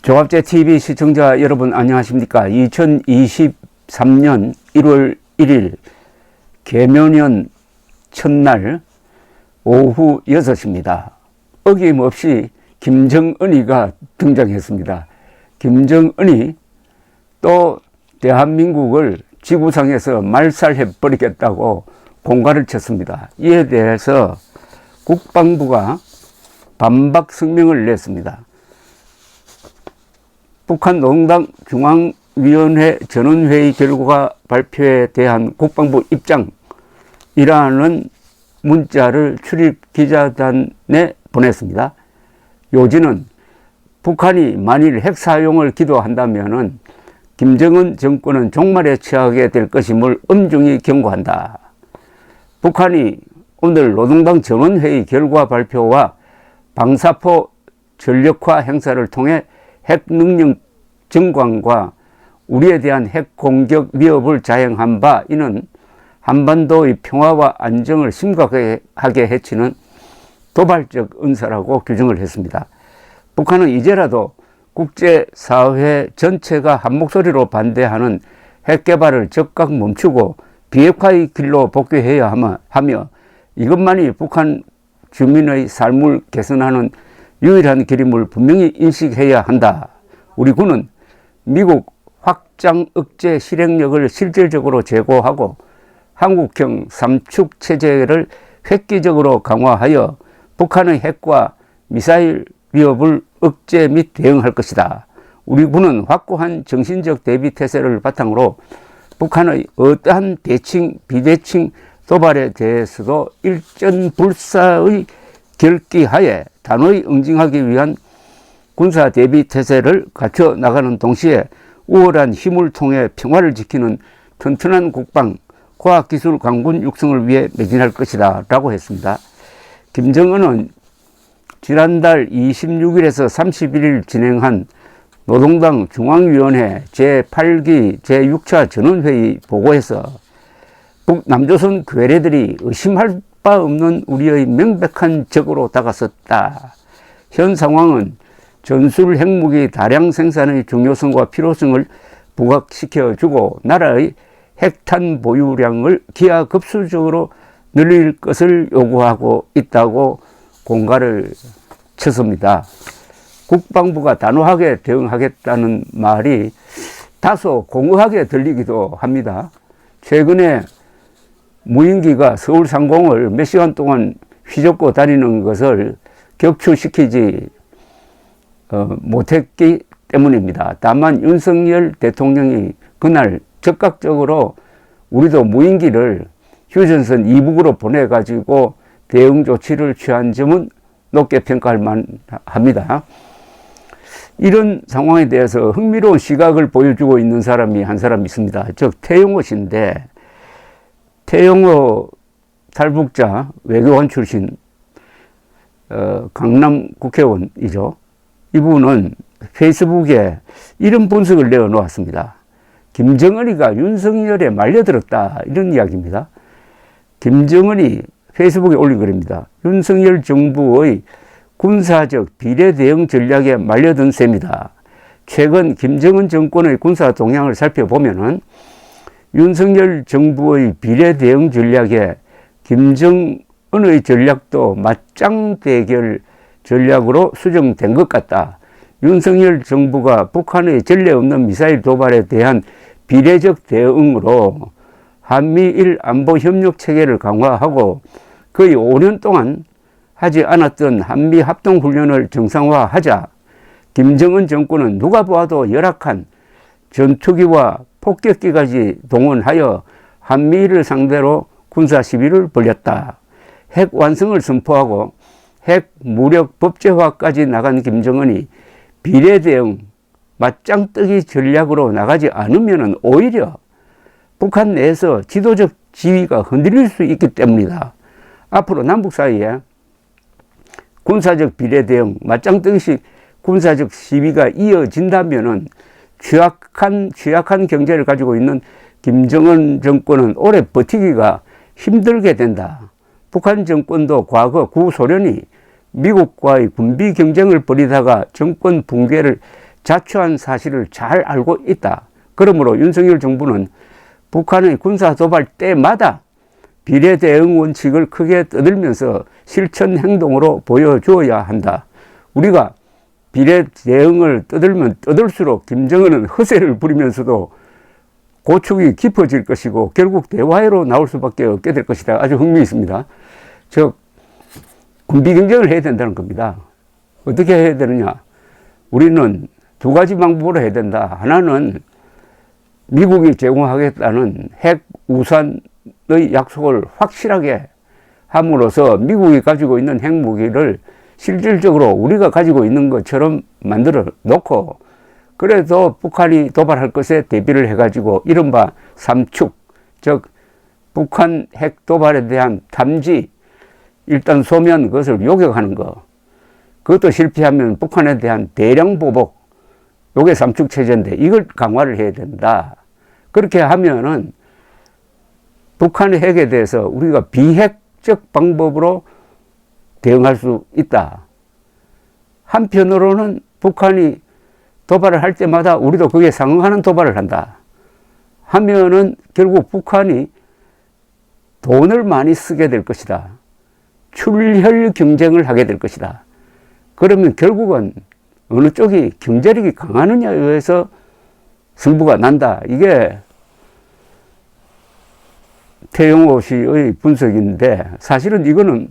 조갑제 TV 시청자 여러분 안녕하십니까? 2023년 1월 1일 개묘년 첫날 오후 6시입니다. 어김없이 김정은이가 등장했습니다. 김정은이 또 대한민국을 지구상에서 말살해버리겠다고 공갈을 쳤습니다. 이에 대해서 국방부가 반박 성명을 냈습니다. 북한 노동당 중앙위원회 전원회의 결과 발표에 대한 국방부 입장이라는 문자를 출입 기자단에 보냈습니다. 요지는 북한이 만일 핵 사용을 기도한다면 김정은 정권은 종말에 처하게 될 것임을 엄중히 경고한다. 북한이 오늘 노동당 전원회의 결과 발표와 방사포 전력화 행사를 통해 핵 능력 증강과 우리에 대한 핵 공격 위협을 자행한 바 이는 한반도의 평화와 안정을 심각하게 해치는 도발적 은사라고 규정을 했습니다. 북한은 이제라도 국제사회 전체가 한 목소리로 반대하는 핵 개발을 즉각 멈추고 비핵화의 길로 복귀해야 하며 이것만이 북한 주민의 삶을 개선하는 유일한 길임을 분명히 인식해야 한다. 우리 군은 미국 확장 억제 실행력을 실질적으로 제고하고 한국형 삼축 체제를 획기적으로 강화하여 북한의 핵과 미사일 위협을 억제 및 대응할 것이다. 우리 군은 확고한 정신적 대비 태세를 바탕으로 북한의 어떠한 대칭, 비대칭 도발에 대해서도 일전불사의 결기하에 단호히 응징하기 위한 군사 대비 태세를 갖춰 나가는 동시에 우월한 힘을 통해 평화를 지키는 튼튼한 국방, 과학기술 강군 육성을 위해 매진할 것이다 라고 했습니다. 김정은은 지난달 26일에서 31일 진행한 노동당 중앙위원회 제8기 제6차 전원회의 보고에서 북남조선 괴뢰들이 의심할 바 없는 우리의 명백한 적으로 다가섰다. 현 상황은 전술 핵무기 다량 생산의 중요성과 필요성을 부각시켜주고 나라의 핵탄 보유량을 기하급수적으로 늘릴 것을 요구하고 있다고 공갈을 쳤습니다. 국방부가 단호하게 대응하겠다는 말이 다소 공허하게 들리기도 합니다. 최근에 무인기가 서울 상공을 몇 시간 동안 휘젓고 다니는 것을 격추시키지 못했기 때문입니다. 다만 윤석열 대통령이 그날 적극적으로 우리도 무인기를 휴전선 이북으로 보내가지고 대응 조치를 취한 점은 높게 평가할 만합니다. 이런 상황에 대해서 흥미로운 시각을 보여주고 있는 사람이 한 사람 있습니다. 즉 태영호 씨인데, 태영호 탈북자 외교관 출신 강남 국회의원이죠. 이분은 페이스북에 이런 분석을 내어놓았습니다. 김정은이가 윤석열에 말려들었다, 이런 이야기입니다. 김정은이 페이스북에 올린 글입니다. 윤석열 정부의 군사적 비례 대응 전략에 말려든 셈이다. 최근 김정은 정권의 군사 동향을 살펴보면은 윤석열 정부의 비례 대응 전략에 김정은의 전략도 맞짱 대결 전략으로 수정된 것 같다. 윤석열 정부가 북한의 전례 없는 미사일 도발에 대한 비례적 대응으로 한미일 안보 협력 체계를 강화하고 거의 5년 동안 하지 않았던 한미 합동 훈련을 정상화하자 김정은 정권은 누가 보아도 열악한 전투기와 폭격기까지 동원하여 한미일을 상대로 군사 시비를 벌였다. 핵 완성을 선포하고 핵 무력 법제화까지 나간 김정은이 비례 대응 맞짱뜨기 전략으로 나가지 않으면 오히려 북한 내에서 지도적 지위가 흔들릴 수 있기 때문이다. 앞으로 남북 사이에 군사적 비례 대응, 맞짱뜨기식 군사적 시비가 이어진다면은 취약한 경제를 가지고 있는 김정은 정권은 오래 버티기가 힘들게 된다. 북한 정권도 과거 구소련이 미국과의 군비 경쟁을 벌이다가 정권 붕괴를 자초한 사실을 잘 알고 있다. 그러므로 윤석열 정부는 북한의 군사 도발 때마다 비례대응 원칙을 크게 떠들면서 실천 행동으로 보여주어야 한다. 우리가 비례대응을 떠들면 떠들수록 김정은은 허세를 부리면서도 고축이 깊어질 것이고 결국 대화로 나올 수밖에 없게 될 것이다. 아주 흥미 있습니다. 군비 경쟁을 해야 된다는 겁니다. 어떻게 해야 되느냐? 우리는 두 가지 방법으로 해야 된다. 하나는 미국이 제공하겠다는 핵 우산의 약속을 확실하게 함으로써 미국이 가지고 있는 핵무기를 실질적으로 우리가 가지고 있는 것처럼 만들어 놓고, 그래도 북한이 도발할 것에 대비를 해가지고 이른바 삼축, 즉 북한 핵 도발에 대한 탐지, 일단 소면 그것을 요격하는 거, 그것도 실패하면 북한에 대한 대량 보복, 요게 삼축 체제인데 이걸 강화를 해야 된다. 그렇게 하면은 북한의 핵에 대해서 우리가 비핵적 방법으로 대응할 수 있다. 한편으로는 북한이 도발을 할 때마다 우리도 그에 상응하는 도발을 한다 하면은 결국 북한이 돈을 많이 쓰게 될 것이다. 출혈 경쟁을 하게 될 것이다. 그러면 결국은 어느 쪽이 경제력이 강하느냐에 의해서 승부가 난다. 이게 태영호 씨의 분석인데, 사실은 이거는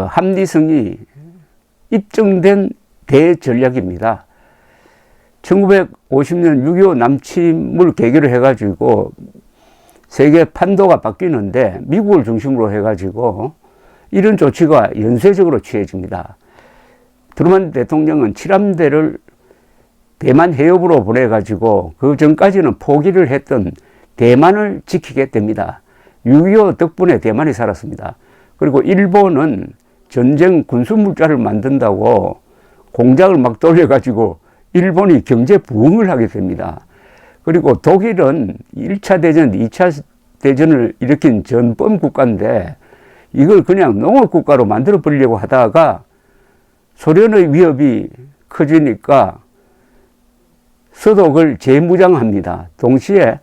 합리성이 입증된 대전략입니다. 1950년 6.25 남침을 계기로 해가지고 세계 판도가 바뀌는데 미국을 중심으로 해가지고 이런 조치가 연쇄적으로 취해집니다. 트루먼 대통령은 칠함대를 대만 해협으로 보내가지고 그 전까지는 포기를 했던 대만을 지키게 됩니다. 6.25 덕분에 대만이 살았습니다. 그리고 일본은 전쟁 군수물자를 만든다고 공장을 막 돌려가지고 일본이 경제 부흥을 하게 됩니다. 그리고 독일은 1차 대전, 2차 대전을 일으킨 전범 국가인데 이걸 그냥 농업 국가로 만들어 버리려고 하다가 소련의 위협이 커지니까 서독을 재무장합니다. 동시에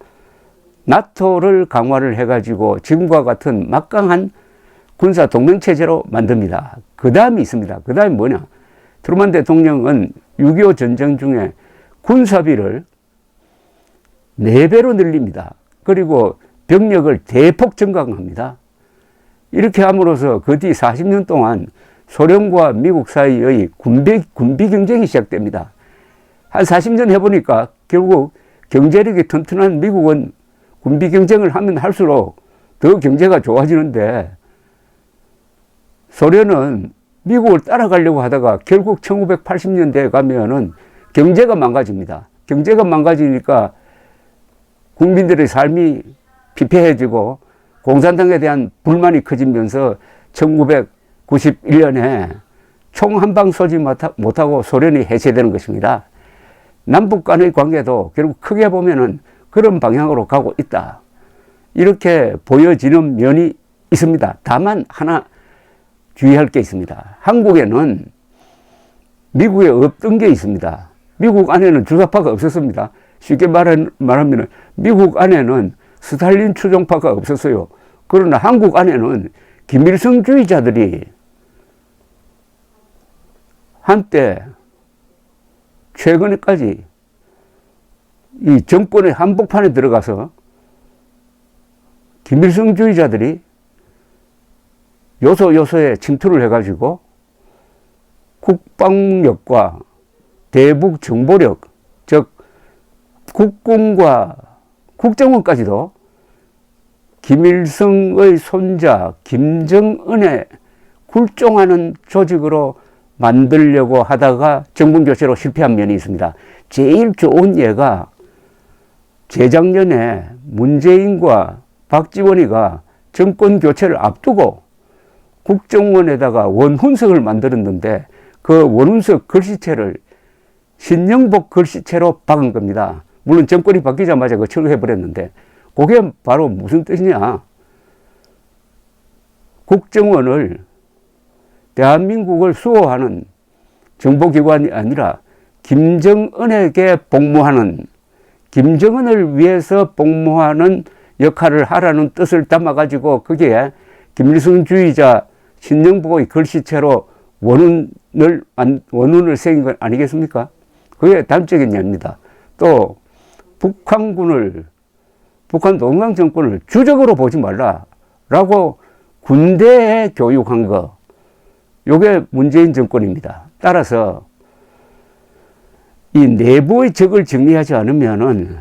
나토를 강화를 해가지고 지금과 같은 막강한 군사 동맹체제로 만듭니다. 그 다음이 있습니다. 그 다음이 뭐냐? 트루먼 대통령은 6.25 전쟁 중에 군사비를 4배로 늘립니다. 그리고 병력을 대폭 증강합니다. 이렇게 함으로써 그 뒤 40년 동안 소련과 미국 사이의 군비 경쟁이 시작됩니다. 한 40년 해보니까 결국 경제력이 튼튼한 미국은 군비 경쟁을 하면 할수록 더 경제가 좋아지는데 소련은 미국을 따라가려고 하다가 결국 1980년대에 가면은 경제가 망가집니다. 경제가 망가지니까 국민들의 삶이 피폐해지고 공산당에 대한 불만이 커지면서 1991년에 총 한 방 쏘지 못하고 소련이 해체되는 것입니다. 남북 간의 관계도 결국 크게 보면은 그런 방향으로 가고 있다. 이렇게 보여지는 면이 있습니다. 다만 하나 주의할 게 있습니다. 한국에는 미국에 없던 게 있습니다. 미국 안에는 주사파가 없었습니다. 쉽게 말하면 미국 안에는 스탈린 추종파가 없었어요. 그러나 한국 안에는 김일성주의자들이 한때 최근에까지 이 정권의 한복판에 들어가서 김일성주의자들이 요소요소에 침투를 해가지고 국방력과 대북 정보력, 즉 국군과 국정원까지도 김일성의 손자 김정은에 굴종하는 조직으로 만들려고 하다가 정권 교체로 실패한 면이 있습니다. 제일 좋은 예가 재작년에 문재인과 박지원이가 정권 교체를 앞두고 국정원에다가 원훈석을 만들었는데 그 원훈석 글씨체를 신영복 글씨체로 박은 겁니다. 물론 정권이 바뀌자마자 그거 철거해버렸는데 그게 바로 무슨 뜻이냐? 국정원을 대한민국을 수호하는 정보기관이 아니라 김정은에게 복무하는, 김정은을 위해서 복무하는 역할을 하라는 뜻을 담아가지고 거기에 김일성주의자 신정복의 글씨체로 원문을 새긴 건 아니겠습니까? 그게 단적인 예입니다. 또 북한 동강 정권을 주적으로 보지 말라라고 군대에 교육한 거, 요게 문재인 정권입니다. 따라서 이 내부의 적을 정리하지 않으면은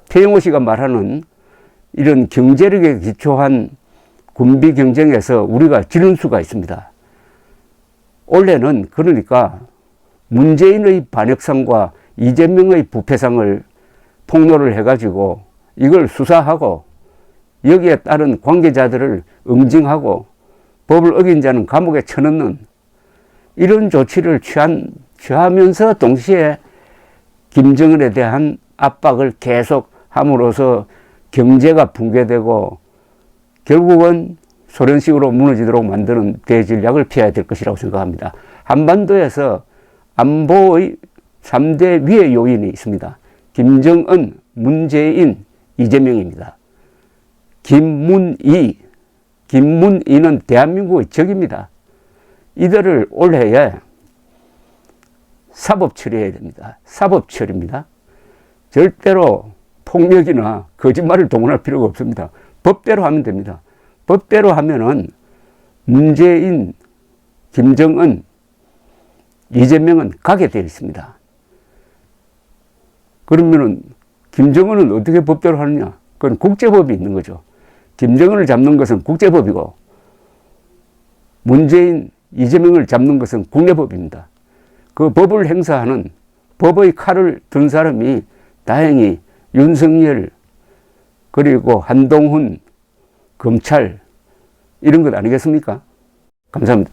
태영호 씨가 말하는 이런 경제력에 기초한 군비 경쟁에서 우리가 지는 수가 있습니다. 올해는 그러니까 문재인의 반역상과 이재명의 부패상을 폭로를 해가지고 이걸 수사하고 여기에 따른 관계자들을 응징하고 법을 어긴 자는 감옥에 쳐넣는 이런 조치를 취하면서 동시에 김정은에 대한 압박을 계속 함으로써 경제가 붕괴되고 결국은 소련식으로 무너지도록 만드는 대전략을 피해야 될 것이라고 생각합니다. 한반도에서 안보의 3대 위의 요인이 있습니다. 김정은, 문재인, 이재명입니다. 김문희는 대한민국의 적입니다. 이들을 올해에 사법 처리해야 됩니다. 사법 처리입니다. 절대로 폭력이나 거짓말을 동원할 필요가 없습니다. 법대로 하면 됩니다. 법대로 하면은 문재인, 김정은, 이재명은 가게 되어 있습니다. 그러면은 김정은은 어떻게 법대로 하느냐? 그건 국제법이 있는 거죠. 김정은을 잡는 것은 국제법이고 문재인, 이재명을 잡는 것은 국내법입니다. 그 법을 행사하는 법의 칼을 든 사람이 다행히 윤석열 그리고 한동훈 검찰 이런 것 아니겠습니까? 감사합니다.